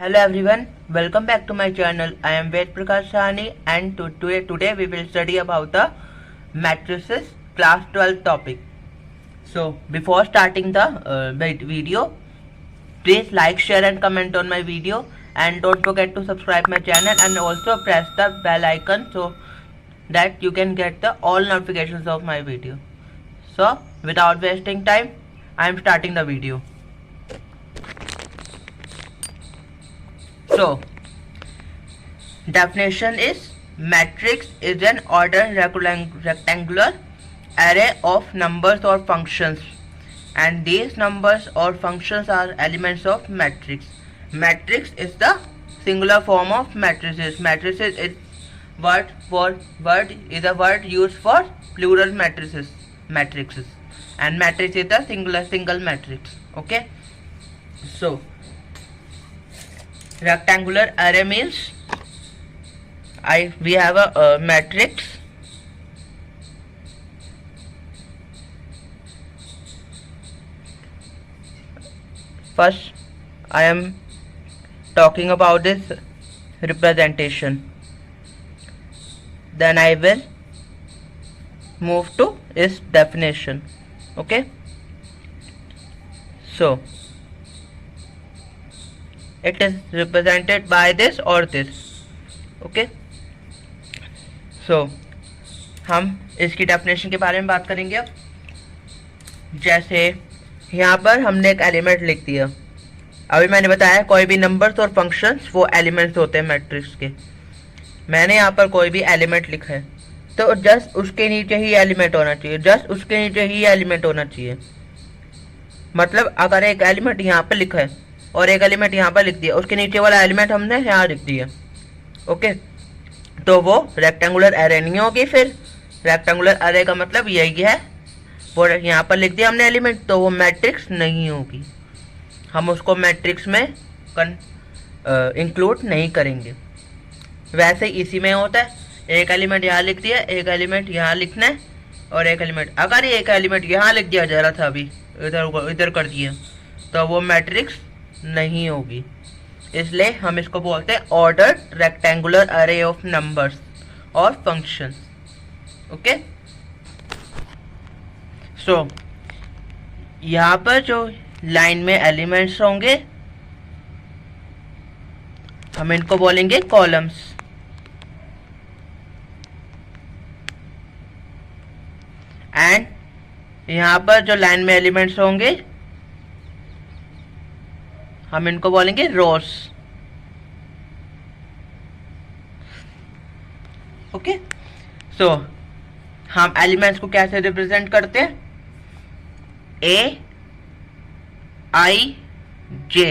Hello everyone, welcome back to my channel. I am Ved Prakash Sahani and today we will study about the matrices class 12 topic. So before starting the video, please like, share and comment on my video and don't forget to subscribe my channel and also press the bell icon so that you can get the all notifications of my video. So without wasting time, I am starting the video. So, definition is matrix is an ordered rectangular array of numbers or functions, and these numbers or functions are elements of matrix. Matrix is the singular form of matrices. Matrices is is a word used for plural matrices, and matrix is the single matrix. Okay, so rectangular array means we have a matrix first. I am talking about this representation, then I will move to its definition. Okay, so it is represented by this or this. Okay, so हम इसकी definition के बारे में बात करेंगे। अब जैसे यहाँ पर हमने एक एलिमेंट लिख दिया। अभी मैंने बताया कोई भी नंबर्स और फंक्शंस वो एलिमेंट्स होते हैं मैट्रिक्स के। मैंने यहाँ पर कोई भी एलिमेंट लिखा है तो जस्ट उसके नीचे ही एलिमेंट होना चाहिए, जस्ट उसके नीचे ही एलिमेंट होना चाहिए। मतलब अगर एक एलिमेंट यहाँ पर लिखा है और एक एलिमेंट यहाँ पर लिख दिया, उसके नीचे वाला एलिमेंट हमने यहाँ लिख दिया। ओके, तो वो रेक्टेंगुलर एरे नहीं होगी। फिर रेक्टेंगुलर एरे का मतलब यही है, वो यहाँ पर लिख दिया हमने एलिमेंट, तो वो मैट्रिक्स नहीं होगी। हम उसको मैट्रिक्स में इंक्लूड नहीं करेंगे। वैसे इसी में होता है, एक एलिमेंट यहाँ लिख दिया, एक एलिमेंट यहाँ लिखना है और एक एलिमेंट, अगर ये एक एलिमेंट यहाँ लिख दिया जा रहा था, अभी इधर कर दिया, तो वो मैट्रिक्स नहीं होगी। इसलिए हम इसको बोलते हैं ऑर्डर्ड रेक्टेंगुलर अरे ऑफ नंबर्स और फंक्शंस। ओके, सो यहाँ पर जो लाइन में एलिमेंट्स होंगे हम इनको बोलेंगे कॉलम्स, एंड यहाँ पर जो लाइन में एलिमेंट्स होंगे हम इनको बोलेंगे रोस। ओके, सो हम एलिमेंट्स को कैसे रिप्रेजेंट करते हैं? A I J,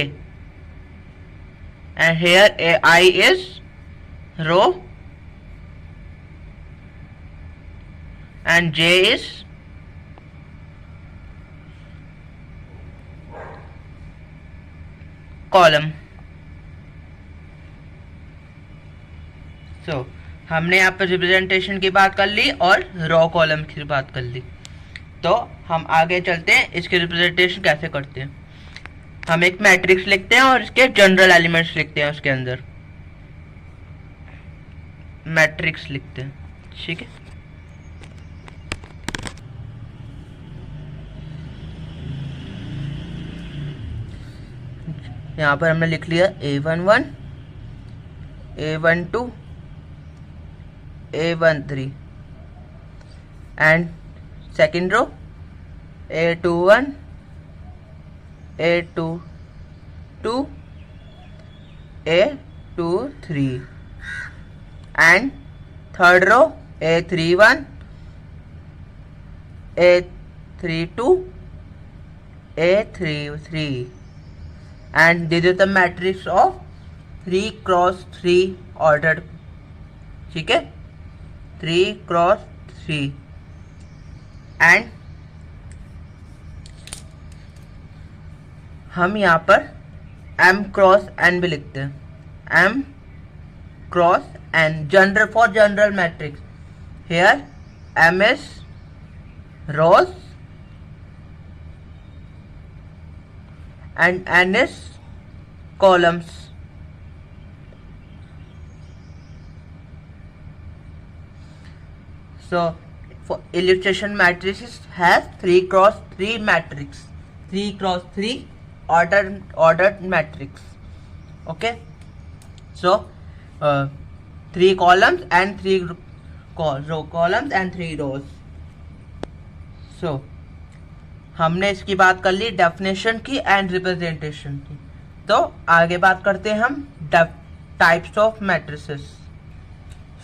and here A I is row and J is column. So हमने यहाँ पर रिप्रेजेंटेशन की बात कर ली और रो कॉलम की बात कर ली, तो हम आगे चलते हैं इसके रिप्रेजेंटेशन कैसे करते हैं। हम एक मैट्रिक्स लिखते हैं और इसके जनरल एलिमेंट्स लिखते हैं, उसके अंदर मैट्रिक्स लिखते हैं। ठीक है, यहाँ पर हमने लिख लिया A11, A12, A13 and second row A21, A22, A23 and third row A31, A32, A33 and this is the matrix of 3 cross 3 ordered. ठीक है, 3 cross 3 एंड हम यहाँ पर m cross n भी लिखते हैं। m cross n general for general matrix. Here m is rows and n is columns. So for illustration matrices has 3 cross 3 matrix, 3 cross 3 ordered matrix. Okay, so 3 columns and 3 columns and 3 rows. So हमने इसकी बात कर ली definition की and representation की. तो आगे बात करते हैं हम types of matrices.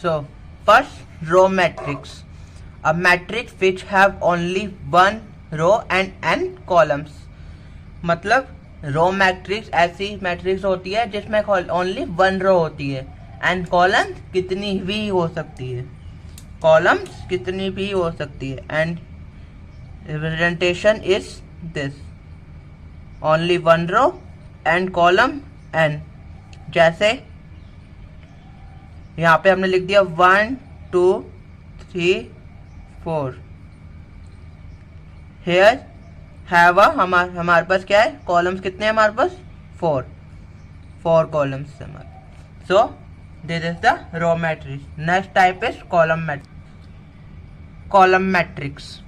So first, row matrix. A matrix which have only 1 row and n columns. मतलब रो मैट्रिक्स ऐसी मैट्रिक्स होती है जिसमें ओनली 1 रो होती है एंड कॉलम्स कितनी भी हो सकती है. कॉलम्स कितनी भी हो सकती है and representation is this, only 1 row and column n. जैसे यहाँ पे हमने लिख दिया 1 2 3 4. here have a हमारे पास क्या है, कॉलम्स कितने हैं हमारे पास 4 कॉलम्स हमारे. so this is the row matrix. next type is column matrix.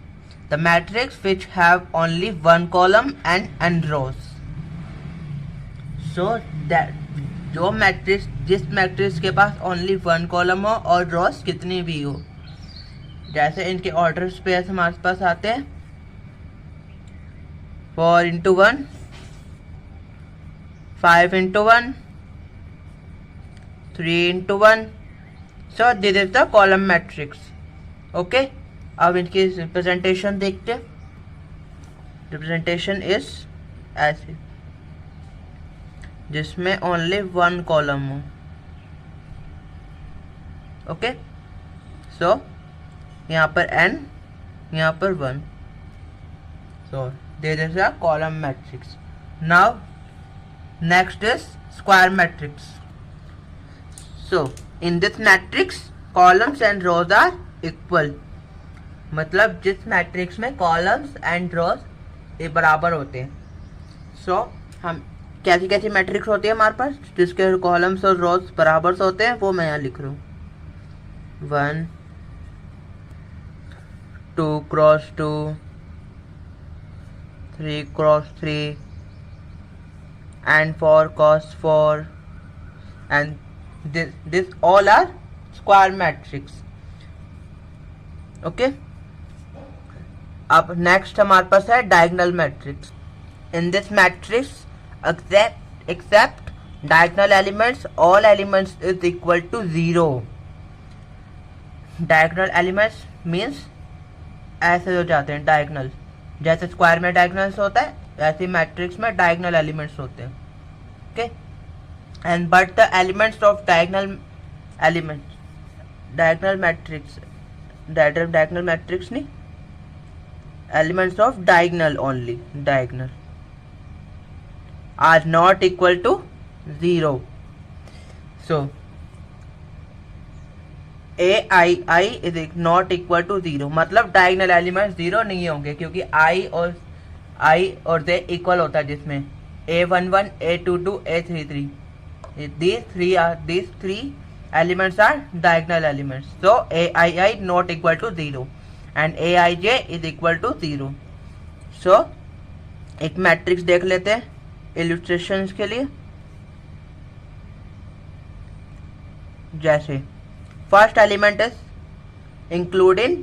The matrix which have only 1 column and n rows. So that जो मैट्रिक्स जिस मैट्रिक्स के पास ओनली 1 कॉलम हो और रोज कितनी भी हो. जैसे इनके ऑर्डर स्पेस हमारे पास आते हैं 4 into 1, 5 into 1, 3 into 1. So this is the column matrix. Okay. अब इनकी रिप्रेजेंटेशन देखते हैं. रिप्रेजेंटेशन इज ऐसे, जिसमें ओनली 1 कॉलम हो. ओके, सो यहाँ पर n, यहाँ पर 1. So this is a column matrix. Now next is square matrix. So in this matrix columns and rows are equal. मतलब जिस मैट्रिक्स में कॉलम्स एंड रोज बराबर होते हैं. सो हम कैसी कैसी मैट्रिक्स होती है हमारे पास जिसके कॉलम्स और रोज बराबर होते हैं, वो मैं यहाँ लिख रहा हूँ. 1 2 cross 2, 3 cross 3 and 4 cross 4 and this all are square matrix. Okay. अब नेक्स्ट हमारे पास है diagonal matrix. In this matrix except diagonal elements all elements is equal to 0. Diagonal elements means ऐसे हो जाते हैं डायगोनल. जैसे स्क्वायर में डायगोनल्स होता है वैसे मैट्रिक्स में डायगोनल एलिमेंट्स होते हैं. Okay, and but the elements of diagonal matrix नहीं, elements of diagonal only, diagonal are not equal to 0. so ai is not equal to 0. मतलब डायगोनल एलिमेंट्स 0 नहीं होंगे क्योंकि i और j इक्वल होता है, जिसमें a11 a22 a33 these three elements are diagonal elements. so aii not equal to 0 and aij is equal to 0. so एक matrix देख लेते हैं इलस्ट्रेशंस के लिए. जैसे first element is including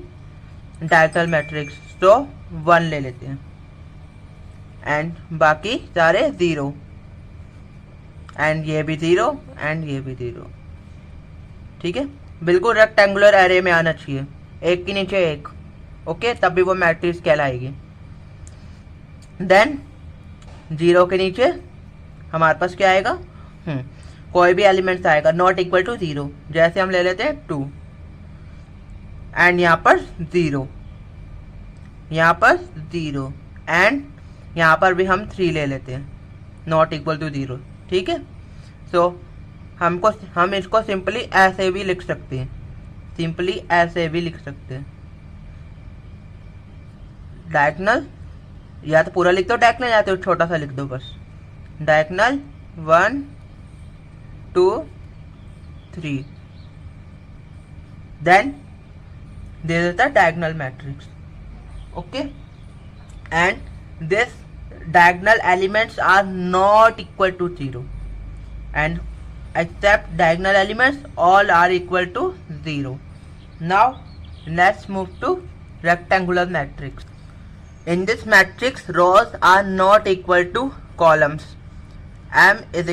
diagonal matrix, तो 1 ले लेते हैं एंड बाकी सारे 0 एंड ये भी 0 एंड ये भी 0. ठीक है, बिल्कुल रेक्टेंगुलर एरे में आना चाहिए, एक के नीचे एक. ओके, तभी वो मैट्रिक्स कहलाएगी. देन 0 के नीचे हमारे पास क्या आएगा, कोई भी एलिमेंट्स आएगा नॉट इक्वल टू 0. जैसे हम ले लेते हैं 2 एंड यहाँ पर 0, यहाँ पर 0 एंड यहाँ पर भी हम 3 ले लेते हैं नॉट इक्वल टू 0. ठीक है, सो हम इसको सिंपली ऐसे भी लिख सकते हैं, डायगोनल, या तो पूरा लिख दो डायगोनल या तो छोटा सा लिख दो बस. Diagonal 1 2 3. Then this is the diagonal matrix. Okay, and this diagonal elements are not equal to 0, and except diagonal elements all are equal to 0. Now let's move to rectangular matrix. In this matrix, rows are not equal to columns. m is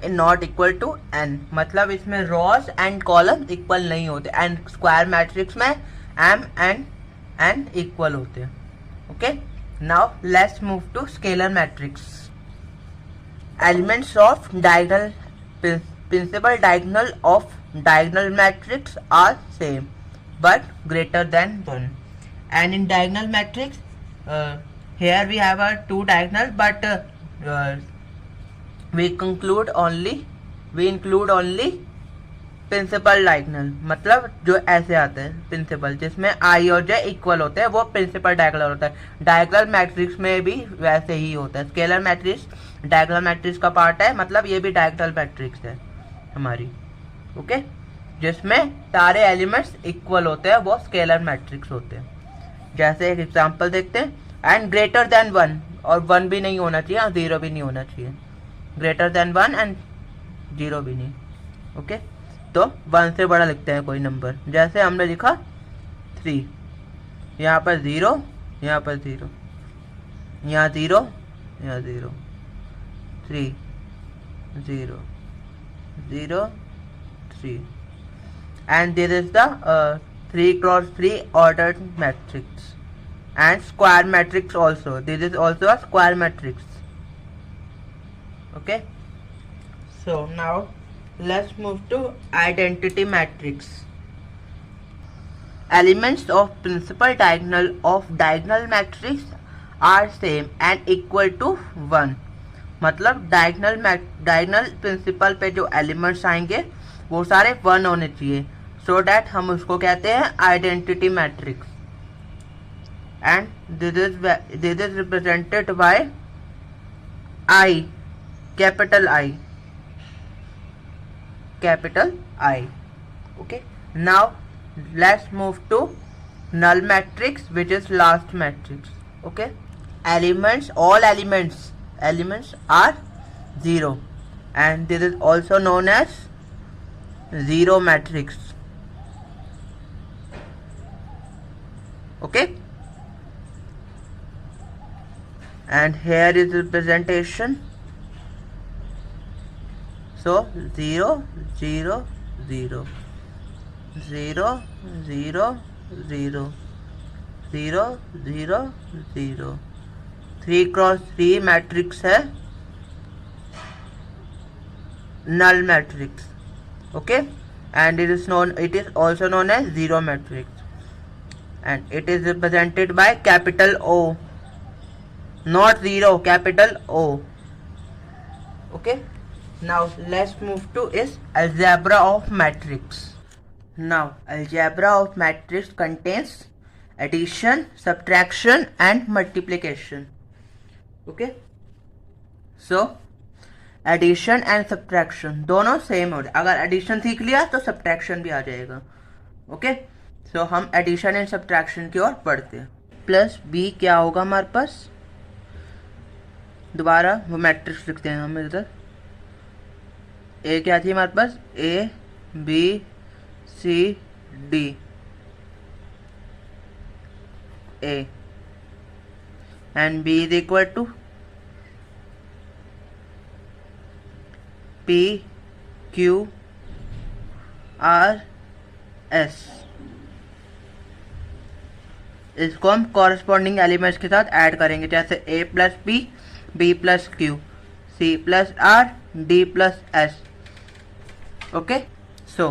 not equal to n, मतलब इसमें rows and columns equal नहीं होते, and square matrix में m and n equal होते हैं. Okay, now let's move to scalar matrix. Elements of diagonal, principal diagonal of diagonal matrix are same but greater than 1. And in diagonal matrix, here we have a two diagonal, but we include only principal diagonal, मतलब जो ऐसे आता है principal, जिसमें आई और J equal होते हैं, वो प्रिंसिपल डायगोनल होता है. डायगोनल मैट्रिक्स में भी वैसे ही होता है. स्केलर मैट्रिक्स डायगोनल मैट्रिक्स का पार्ट है, मतलब ये भी डायगोनल मैट्रिक्स है हमारी. ओके, जिसमें सारे एलिमेंट्स इक्वल होते हैं, वो स्केलर मैट्रिक्स होते हैं. जैसे एक एग्जांपल देखते हैं. एंड ग्रेटर देन 1, और 1 भी नहीं होना चाहिए और 0 भी नहीं होना चाहिए. ग्रेटर देन 1 एंड 0 भी नहीं. ओके, तो 1 से बड़ा लिखते हैं कोई नंबर. जैसे हमने लिखा 3, यहाँ पर 0, यहाँ पर 0, यहाँ 0, यहाँ 0, 3, 0, 0, 3. And this is the 3x3 ordered matrix and square matrix also. This is also a square matrix. Okay, so now let's move to identity matrix. Elements of principal diagonal of diagonal matrix are same and equal to 1. मतलब diagonal principal पे जो elements आएंगे वो सारे 1 होने चाहिए, so that हम उसको कहते हैं identity matrix. And this is represented by I, capital I. Okay, now let's move to null matrix, which is last matrix. Okay, all elements are 0, and this is also known as zero matrix. Okay, and here is representation. So 0, 0, 0, 0, 0, 0, 0, 0, 0. 3x3 matrix है, null matrix. Okay, and it is also known as zero matrix, and it is represented by capital O, not 0, capital O. Okay, now let's move to is algebra of matrix. Now algebra of matrix contains addition, subtraction and multiplication. Okay, so addition and subtraction दोनों same हो. अगर addition सीख लिया तो subtraction भी आ जाएगा. Okay, सो हम addition and subtraction की ओर बढ़ते हैं. प्लस बी क्या होगा हमारे पास, दोबारा वो मैट्रिक्स लिखते हैं हम इधर. ए क्या थी हमारे पास, A B C D, A and B is equal to P Q R S. इसको हम कॉरेस्पॉन्डिंग एलिमेंट्स के साथ ऐड करेंगे, जैसे A plus P, B plus Q, C plus R, D plus S. Okay, so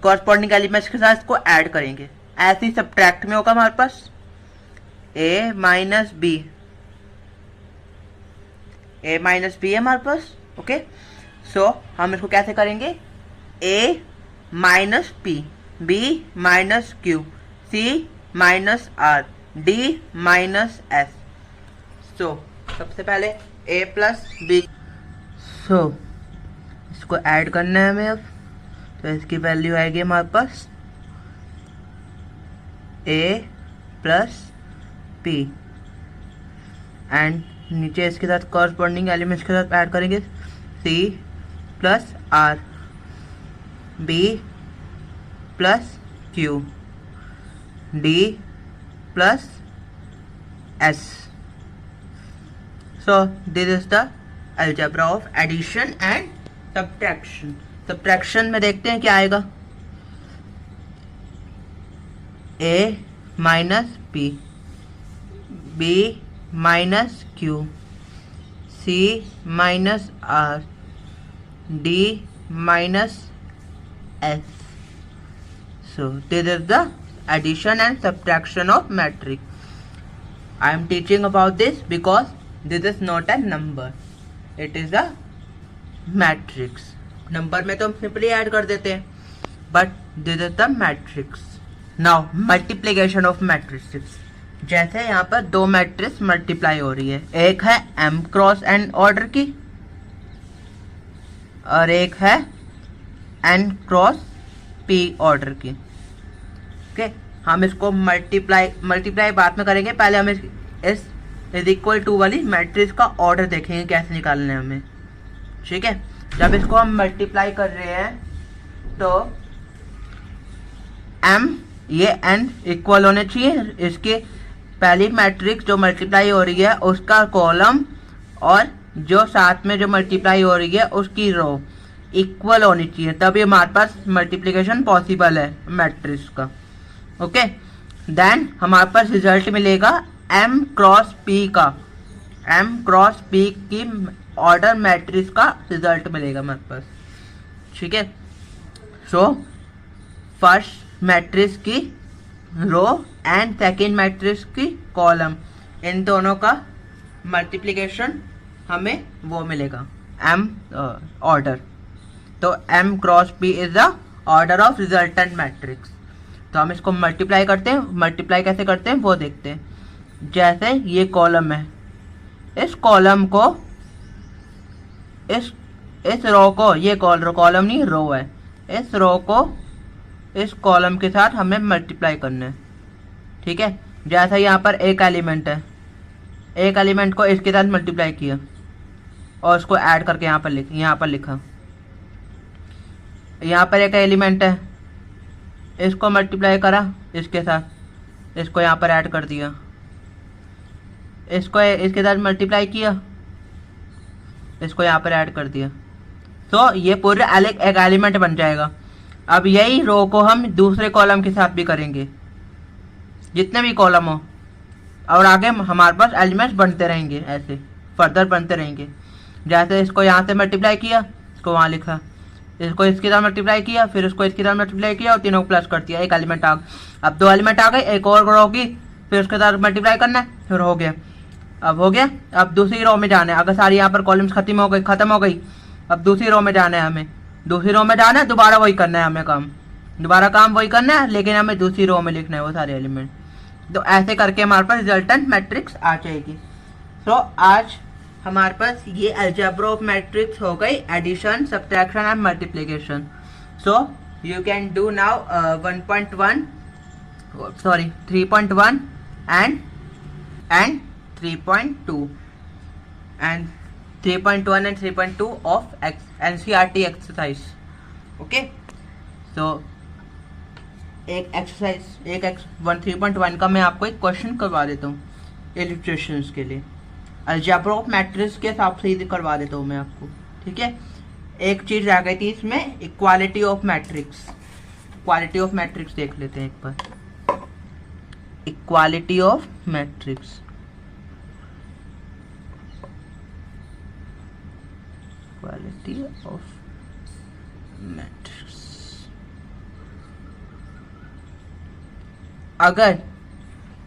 corresponding elements के साथ इसको add करेंगे. ऐसे ही सब्ट्रैक्ट में होगा हमारे पास A minus B, A minus B है हमारे पास. ओके, सो हम इसको कैसे करेंगे, A minus P, B minus Q, C minus R, D minus S. सो सबसे पहले A प्लस B, सो इसको ऐड करना है हमें अब. तो इसकी वैल्यू आएगी हमारे पास ए प्लस पी एंड नीचे इसके साथ कॉरस्पॉन्डिंग एलिमेंट्स के साथ ऐड करेंगे C plus R, B plus Q, D plus S. So this is the algebra of addition and subtraction. Subtraction में देखते हैं क्या आएगा. A minus P, B minus Q, C minus R, D minus S. So this is the addition and subtraction of matrix. I am teaching about this because this is not a number, it is a matrix. Number में तो हम simply add कर देते हैं, but this is the matrix. Now multiplication of matrices. जैसे यहाँ पर दो मैट्रिक्स मल्टीप्लाई हो रही है, एक है m क्रॉस n ऑर्डर की और एक है n क्रॉस p ऑर्डर की. ओके, हम इसको मल्टीप्लाई बाद में करेंगे. पहले हम इस इज इक्वल टू वाली मैट्रिक्स का ऑर्डर देखेंगे कैसे निकालना है हमें. ठीक है, जब इसको हम मल्टीप्लाई कर रहे हैं तो m ये n इक्वल होने चाहिए. इसके पहली मैट्रिक्स जो मल्टीप्लाई हो रही है उसका कॉलम और जो साथ में जो मल्टीप्लाई हो रही है उसकी रो इक्वल होनी चाहिए, तभी हमारे पास मल्टीप्लिकेशन पॉसिबल है मैट्रिक्स का. ओके, देन हमारे पास रिजल्ट मिलेगा m क्रॉस p का, m क्रॉस p की ऑर्डर मैट्रिक्स का रिजल्ट मिलेगा हमारे पास. ठीक है, सो फर्स्ट मैट्रिक्स की रो एंड सेकेंड मैट्रिक्स की कॉलम, इन दोनों का मल्टीप्लिकेशन हमें वो मिलेगा m ऑर्डर. तो m cross p is the order of resultant matrix. तो हम इसको मल्टीप्लाई करते हैं. मल्टीप्लाई कैसे करते हैं वो देखते हैं. जैसे ये कॉलम है, इस कॉलम को इस रो को, ये कॉलम नहीं रो है, इस रो को इस कॉलम के साथ हमें मल्टीप्लाई करना है. ठीक है, जैसा यहाँ पर एक एलिमेंट है, एक एलिमेंट को इसके साथ मल्टीप्लाई किया और उसको ऐड करके यहाँ पर लिखा. यहाँ पर एक एलिमेंट है, इसको मल्टीप्लाई करा इसके साथ, इसको यहाँ पर ऐड कर दिया, इसको इसके साथ मल्टीप्लाई किया, इसको यहाँ पर ऐड कर दिया. तो ये पूरे अलग एक एलिमेंट बन जाएगा. अब यही रो को हम दूसरे कॉलम के साथ भी करेंगे, जितने भी कॉलम हो, और आगे हमारे पास एलिमेंट्स बनते रहेंगे, ऐसे फर्दर बनते रहेंगे. जैसे इसको यहाँ से मल्टीप्लाई किया, इसको वहाँ लिखा, इसको इसके साथ मल्टीप्लाई किया, फिर इसको इसके साथ मल्टीप्लाई किया और तीनों को प्लस कर दिया, एक एलिमेंट आ गया. अब दो एलिमेंट आ गए, एक और रो होगी, फिर उसके साथ मल्टीप्लाई करना है, फिर हो गया. अब हो गया, अब दूसरी रो में जाना है. अगर सारी यहाँ पर कॉलम्स खत्म हो गई, अब दूसरी रो में जाना है हमें. दूसरी रो में जाना है, दोबारा वही करना है हमें काम, दोबारा काम वही करना है, लेकिन हमें दूसरी रो में लिखना है वो सारे एलिमेंट. तो ऐसे करके हमारे पास रिजल्टेंट मैट्रिक्स आ जाएगी. तो आज हमारे पास ये अलजेब्रा ऑफ मैट्रिक्स हो गई, addition, subtraction and multiplication. So you can do now 3.1 and 3.2 and 3.1 and 3.2 of NCERT exercise. Okay, so एक एक्सरसाइज एक 3.1 का मैं आपको एक क्वेश्चन करवा देता हूँ इलस्ट्रेशंस के लिए. अलजेब्रा ऑफ मैट्रिक्स के हिसाब से ही करवा देता हूँ मैं आपको. ठीक है, एक चीज आ गई थी इसमें, equality of matrix. Equality of matrix देख लेते हैं एक बार. Equality of matrix, equality of matrix. अगर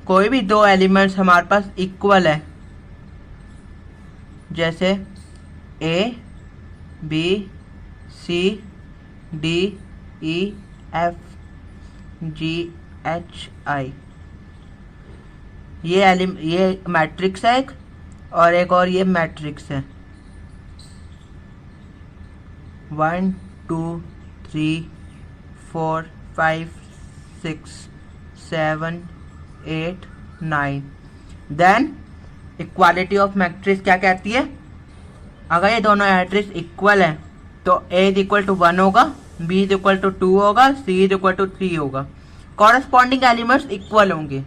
कोई भी दो एलिमेंट्स हमारे पास इक्वल है, जैसे A B C D E F G H I, ये मैट्रिक्स है एक, और एक और ये मैट्रिक्स है. 1 2 3 4 5 6 7 8 9। देन इक्वालिटी ऑफ मैट्रिक्स क्या कहती है, अगर ये दोनों मैट्रिक्स इक्वल हैं तो A इज इक्वल टू 1 होगा, B इज इक्वल टू 2 होगा, C इज इक्वल टू 3 होगा। कॉरस्पॉन्डिंग एलिमेंट्स इक्वल होंगे।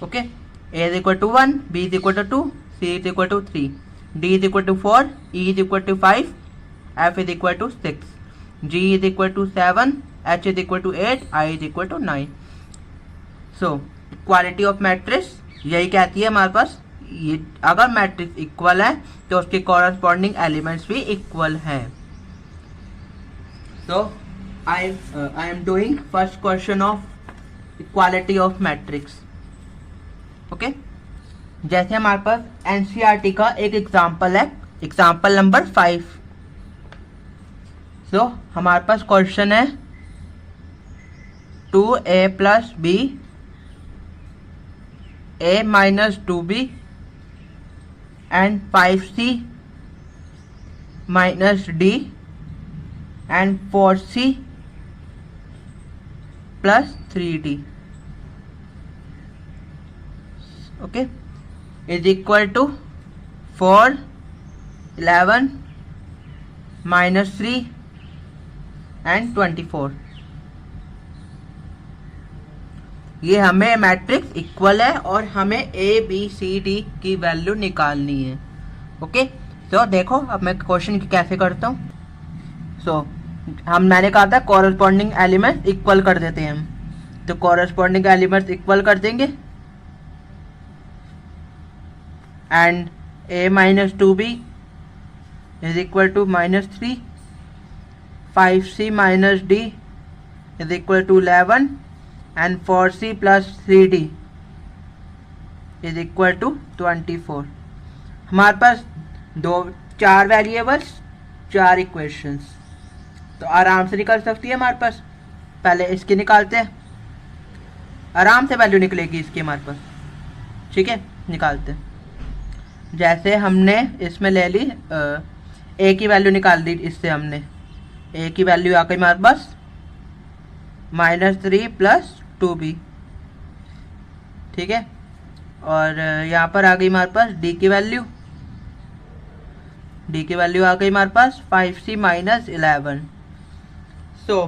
Okay, A is equal to 1, B is equal to 2, C is equal to 3, D is equal to 4, E is equal to 5, F is equal to 6, G is equal to 7, H is equal to 8, I is equal to 9। So equality of matrix यही कहती है हमारे पास, ये अगर matrix equal है तो उसके corresponding elements भी इक्वल हैं। So I am doing first question of equality of matrix. Okay, जैसे हमारे पास एनसीईआरटी का एक एग्जाम्पल है, एग्जाम्पल नंबर 5। सो हमारे पास क्वेश्चन है 2a plus b a minus 2b and 5c minus d and 4c plus 3d, okay, is equal to 4 11 minus 3 and 24। ये हमें matrix equal है और हमें ए बी सी डी की वैल्यू निकालनी है। ओके, तो देखो अब मैं क्वेश्चन कैसे करता हूँ। सो मैंने कहा था कॉरस्पॉन्डिंग एलिमेंट्स इक्वल कर देते हैं हम, तो कॉरस्पॉन्डिंग एलिमेंट्स इक्वल कर देंगे and a minus 2b is equal to -3, 5c minus d is equal to 11 and 4c plus 3d is equal to 24। हमारे पास 4 वेरिएबल्स 4 इक्वेशंस, तो आराम से निकल सकती है हमारे पास। पहले इसकी निकालते हैं, आराम से वैल्यू निकलेगी इसकी हमारे पास। ठीक है, निकालते हैं। जैसे हमने इसमें ले ली ए की वैल्यू निकाल दी, इससे हमने ए की वैल्यू आ गई हमारे पास -3 प्लस 2b। ठीक है, और यहाँ पर आ गई हमारे पास d की वैल्यू, d की वैल्यू आ गई हमारे पास 5c माइनस 11। सो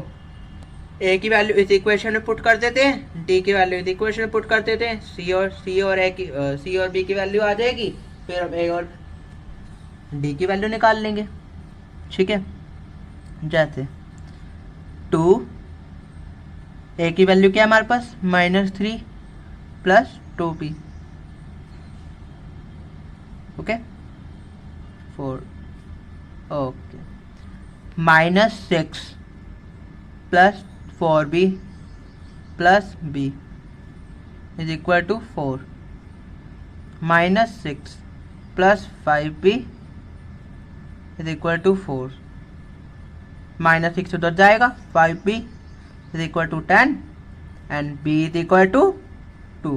a की वैल्यू इस इक्वेशन में पुट कर देते हैं, d की वैल्यू इस इक्वेशन में पुट कर देते हैं, c और b की वैल्यू आ जाएगी, फिर हम a और d की वैल्यू निकाल लेंगे। ठीक है, जैसे 2 a की वैल्यू क्या है हमारे पास -3 plus 2b, okay 4, okay, -6 plus 4b plus b is equal to 4, -6 plus 5b is equal to 4, -6 उधर जाएगा, 5b is equal to 10 and b is equal to 2।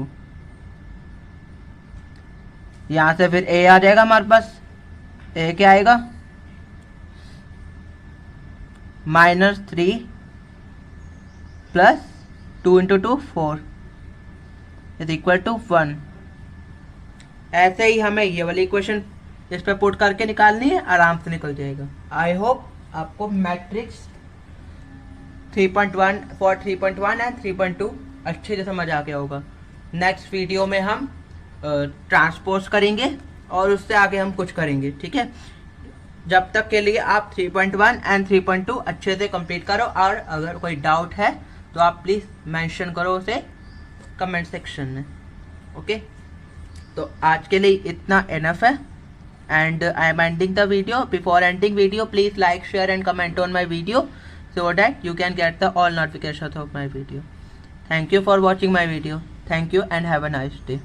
यहाँ से फिर a आ जाएगा हमारे पास, a क्या आएगा -3 plus 2 into 2 4 is equal to 1। ऐसे ही हमें ये वाली इक्वेशन इस पर पुट करके निकालनी है, आराम से निकल जाएगा। आई होप आपको मैट्रिक्स 3.1 फॉर 3.1 एंड 3.2 अच्छे से समझ आ गया होगा। नेक्स्ट वीडियो में हम ट्रांसपोज करेंगे और उससे आगे हम कुछ करेंगे। ठीक है, जब तक के लिए आप 3.1 एंड 3.2 अच्छे से कंप्लीट करो, और अगर कोई डाउट है तो आप प्लीज़ मेंशन करो उसे कमेंट सेक्शन में। ओके, तो आज के लिए इतना इनफ है and I am ending the video. Before ending video, please like, share and comment on my video so that you can get the all notifications of my video. Thank you for watching my video. Thank you and have a nice day.